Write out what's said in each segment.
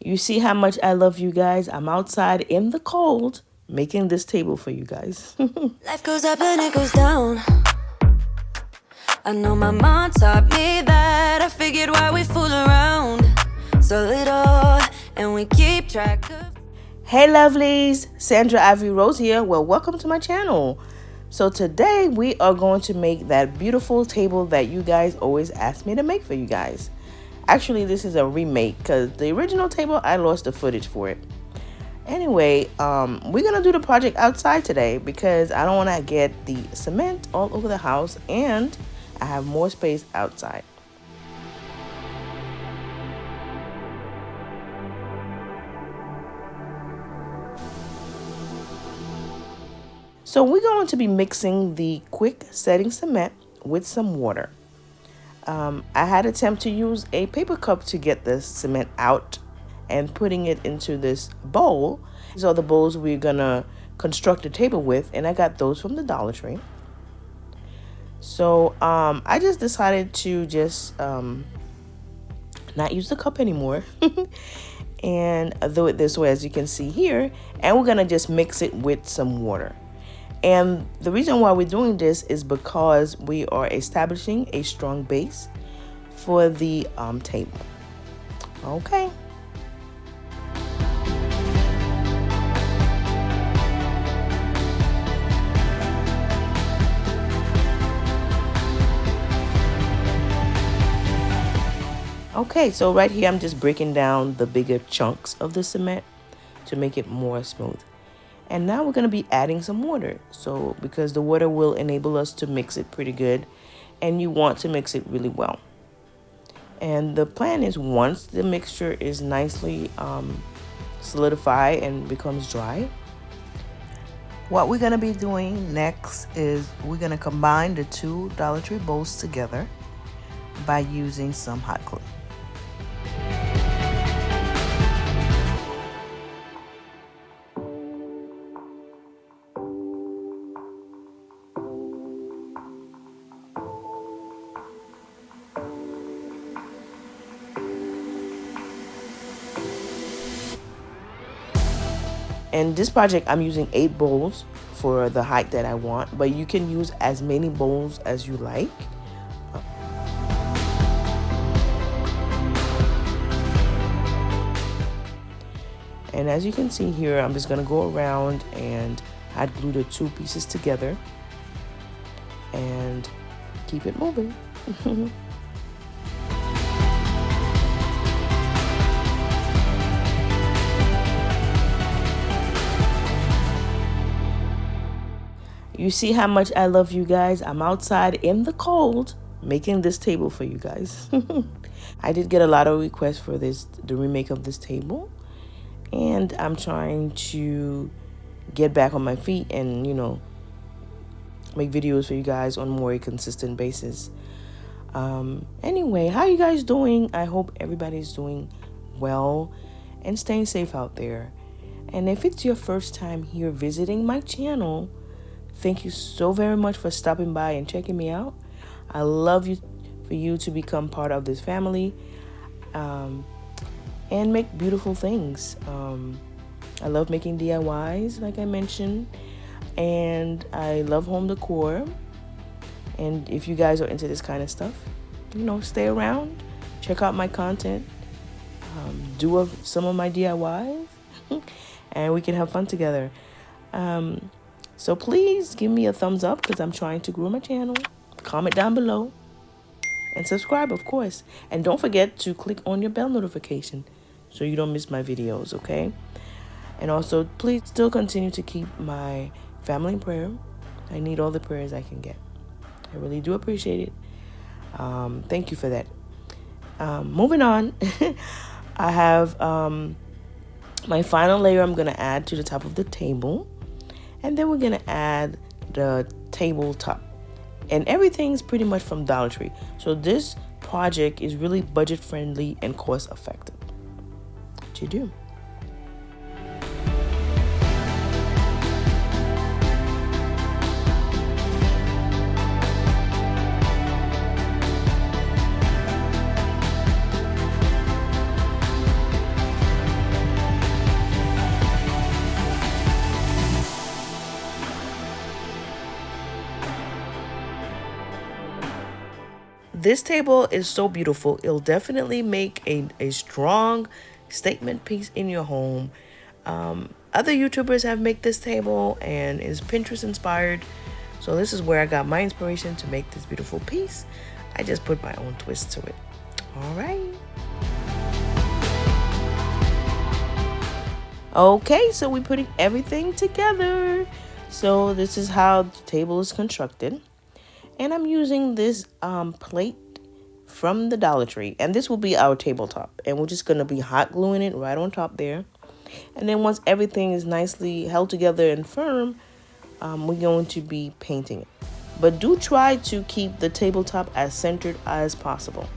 You see how much I love you guys. I'm outside in the cold making this table for you guys. Life goes up and it goes down. I know my mom taught me that. I figured why we fool around so little and we keep track of. Hey lovelies, Sandra Ivy Rose here. Well, welcome to my channel. So today we are going to make that beautiful table that you guys always ask me to make for you guys. Actually, this is a remake because the original table, I lost the footage for it. Anyway, we're going to do the project outside today because I don't want to get the cement all over the house and I have more space outside. So we're going to be mixing the quick setting cement with some water. I had attempt to use a paper cup to get the cement out and putting it into this bowl. These are the bowls we're gonna construct a table with, and I got those from the Dollar Tree. So I just decided to just not use the cup anymore and do it this way, as you can see here, and we're gonna just mix it with some water. And the reason why we're doing this is because we are establishing a strong base for the table. Okay. Okay, so right here I'm just breaking down the bigger chunks of the cement to make it more smooth. And now we're going to be adding some water. So because the water will enable us to mix it pretty good, and you want to mix it really well. And the plan is once the mixture is nicely solidified and becomes dry, what we're going to be doing next is we're going to combine the two Dollar Tree bowls together by using some hot glue. And this project, I'm using 8 bowls for the height that I want, but you can use as many bowls as you like. And as you can see here, I'm just going to go around and hot glue the 2 pieces together and keep it moving. You see how much I love you guys. I'm outside in the cold making this table for you guys. I did get a lot of requests for the remake of this table. And I'm trying to get back on my feet and, you know, make videos for you guys on more consistent basis. Anyway, how you guys doing? I hope everybody's doing well and staying safe out there. And if it's your first time here visiting my channel, thank you so very much for stopping by and checking me out. I love you for you to become part of this family and make beautiful things. I love making DIYs, like I mentioned, and I love home decor. And if you guys are into this kind of stuff, you know, stay around, check out my content, do some of my DIYs, and we can have fun together. So please give me a thumbs up because I'm trying to grow my channel. Comment down below and subscribe, of course. And don't forget to click on your bell notification so you don't miss my videos, okay? And also, please still continue to keep my family in prayer. I need all the prayers I can get. I really do appreciate it. Thank you for that. Moving on, I have my final layer I'm going to add to the top of the table. And then we're going to add the tabletop. And everything's pretty much from Dollar Tree. So this project is really budget friendly and cost effective. What you do? this table is so beautiful. It'll definitely make a strong statement piece in your home. Other YouTubers have made this table and is Pinterest inspired. So this is where I got my inspiration to make this beautiful piece. I just put my own twist to it. All right. Okay, so we're putting everything together. So this is how the table is constructed. And I'm using this plate from the Dollar Tree. And this will be our tabletop. And we're just going to be hot gluing it right on top there. And then once everything is nicely held together and firm, we're going to be painting it. But do try to keep the tabletop as centered as possible,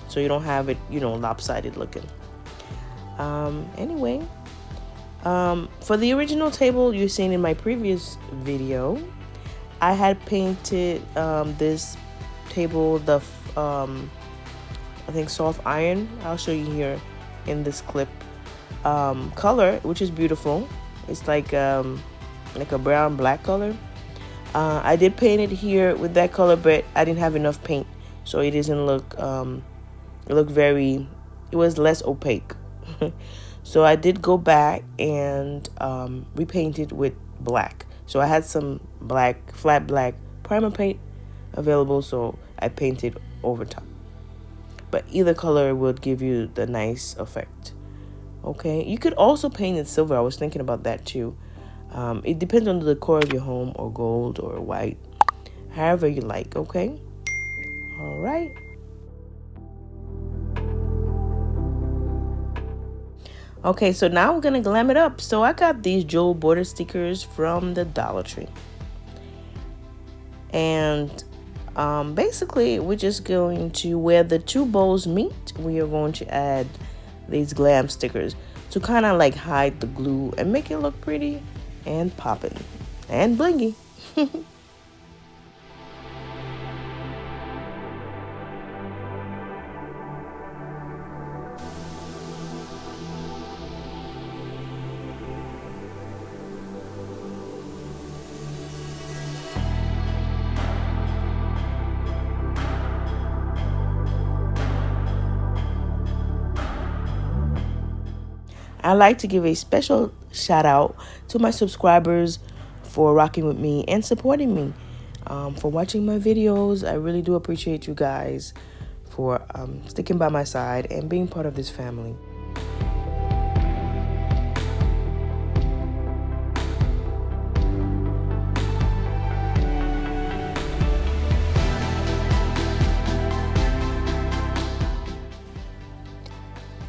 so you don't have it, lopsided looking. Anyway, for the original table you're seeing in my previous video, I had painted this table I think soft iron. I'll show you here in this clip. Color, which is beautiful. It's like a brown black color. I did paint it here with that color, but I didn't have enough paint, so it doesn't look it was less opaque. So I did go back and repaint it with black. So I had some flat black primer paint available, so I painted over top. But either color would give you the nice effect. Okay, you could also paint it silver. I was thinking about that too. It depends on the decor of your home, or gold or white, however you like. Okay, all right. Okay, so now I'm gonna glam it up. So I got these jewel border stickers from the Dollar Tree, and basically we're just going to, where the two bowls meet, we are going to add these glam stickers to kind of like hide the glue and make it look pretty and poppin' and blingy. I'd like to give a special shout out to my subscribers for rocking with me and supporting me, for watching my videos. I really do appreciate you guys for sticking by my side and being part of this family.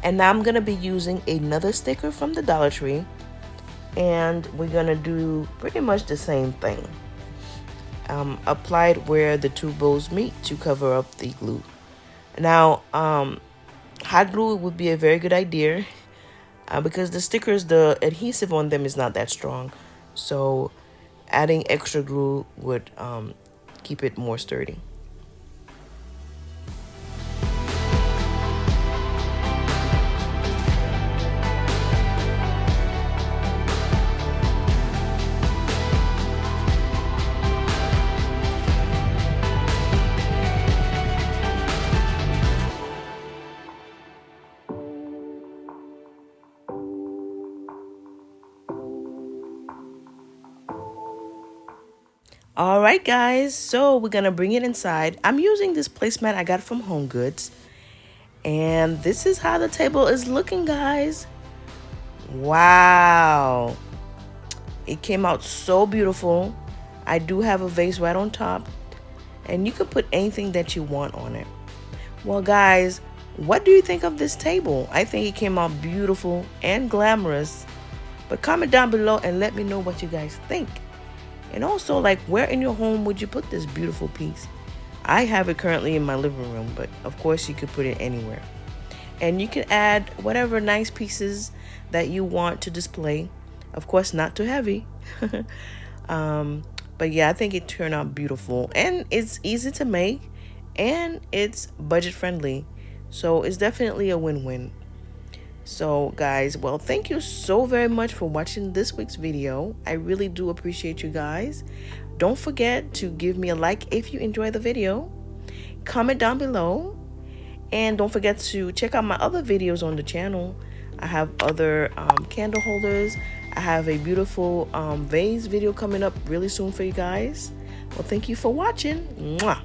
And now I'm going to be using another sticker from the Dollar Tree. And we're going to do pretty much the same thing. Apply it where the two bowls meet to cover up the glue. Now, hot glue would be a very good idea. Because the stickers, the adhesive on them is not that strong. So adding extra glue would keep it more sturdy. All right, guys, so we're gonna bring it inside. I'm using this placemat I got from Home Goods, and this is how the table is looking, guys. Wow, it came out so beautiful. I do have a vase right on top, and you can put anything that you want on it. Well, guys, what do you think of this table? I think it came out beautiful and glamorous, but comment down below and let me know what you guys think. And also, like, where in your home would you put this beautiful piece? I have it currently in my living room, but of course you could put it anywhere. And you can add whatever nice pieces that you want to display. Of course, not too heavy. But yeah, I think it turned out beautiful. And it's easy to make, and it's budget friendly. So it's definitely a win-win. So guys, well, thank you so very much for watching this week's video. I really do appreciate you guys. Don't forget to give me a like if you enjoy the video. comment down below. And don't forget to check out my other videos on the channel. I have other candle holders. I have a beautiful vase video coming up really soon for you guys. Well, thank you for watching. Mwah.